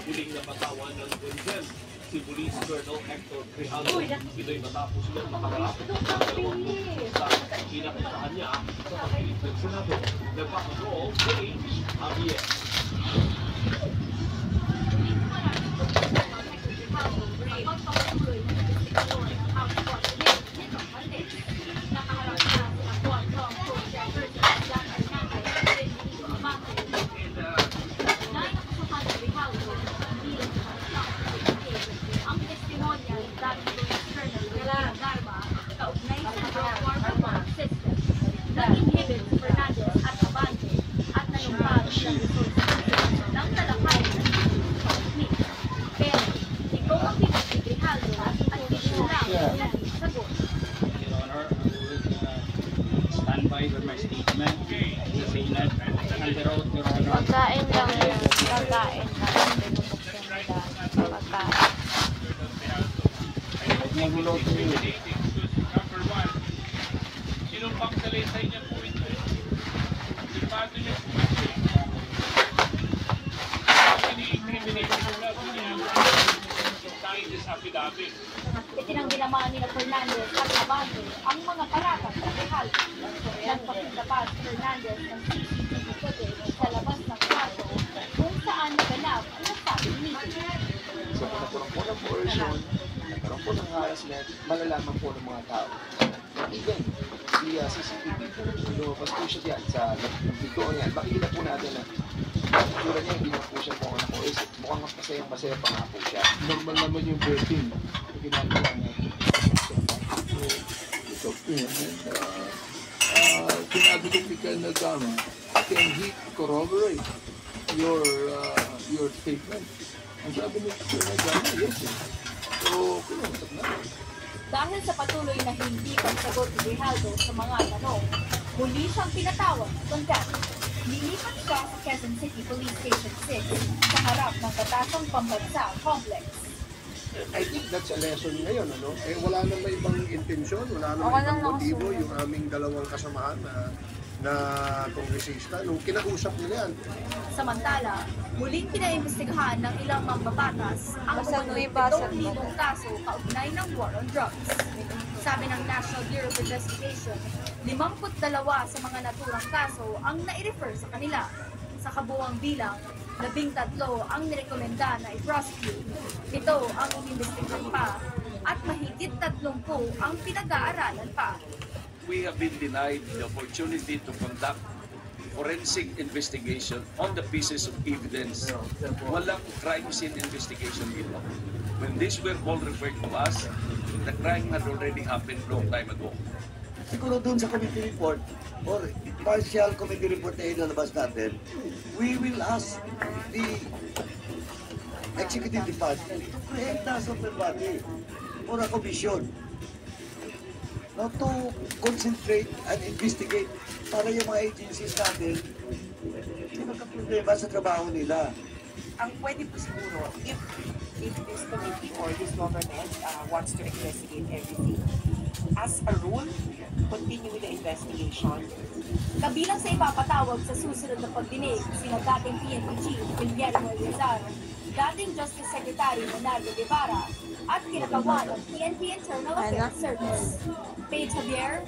Huling napatawan ng Bunzel si Police Colonel Hector Grijalvo. Ito'y matapos silang makaharap ng dalawang sa pinakita niya sa pagpilit ng Senado. Nagpapatrol si Javier. Pagkain lang yan. Pagkain lang. Pagkain. Magulo ito yun. Sinumpang salaysay niya po ito. Sipado niya po ito. Ini-incriminate niya po niya signing this affidavit. Itinang ginamaan nila Fernandez at Abante ang mga paratang sa Grijalvo. Nagpakita pa si Fernandez ng CCTV footage sa labas ng kaso kung saan naganap ang nasabing meeting. So kung nagkaroon po ng coercion, nagkaroon po ng harassment, malalaman po ng mga tao. Even via CCTV, lumabas po siya diyan sa video niyan. Makikita po natin na itsura niya, hindi na po siya po na-coerce. Mukhang masayang-masaya pa nga po siya. Normal naman yung vetting. Ginagawa natin. So, sinabi ko kay Colonel Gama, can he corroborate your statement? Ang sabi ni Colonel Gama, yes. So, kinausap na. Dahil sa patuloy na hindi pagsagot ni Grijalvo sa mga tanong, muli siyang pinatawag ng contempt. Lilipat siya sa Quezon City Police Station 6 sa harap ng Batasang Pambansa Complex. I think that's a lesson ngayon, ano? Eh, wala namang ibang intensyon, wala namang ibang motibo yung aming dalawang kasamahan na kongresista nung kinausap nila yan. Samantala, muling pinaimbestigahan ng ilang mambabatas ang umunod 7,000 kaso kaugnay ng war on drugs. Sabi ng National Bureau of Investigation, 52 sa mga naturang kaso ang nai-refer sa kanila. Sa kabuuang bilang, 13 ang nirekomenda na i-prosecute. Ito ang inimbestigahan pa at mahigit 30 ang pinag-aaralan pa. We have been denied the opportunity to conduct forensic investigation on the pieces of evidence. Walang crime scene investigation dito. When these were all referred to us, the crime had already happened long time ago. Siguro dun sa committee report or partial committee report na ilalabas natin, we will ask the executive department to create a super body or a commission not to concentrate and investigate para yung mga agencies natin hindi magka-problema sa trabaho nila. Ang pwede po siguro, if this committee or this government wants to investigate everything, as a rule, continue with the investigation. Kabilang sa ipapatawag sa susunod na pagdinig, sina dating PNP Chief Guillermo Eleazar, dating Justice Secretary Leonardo Guevara, at kinakawan ng PNP Internal Affairs Service. Paige Javier,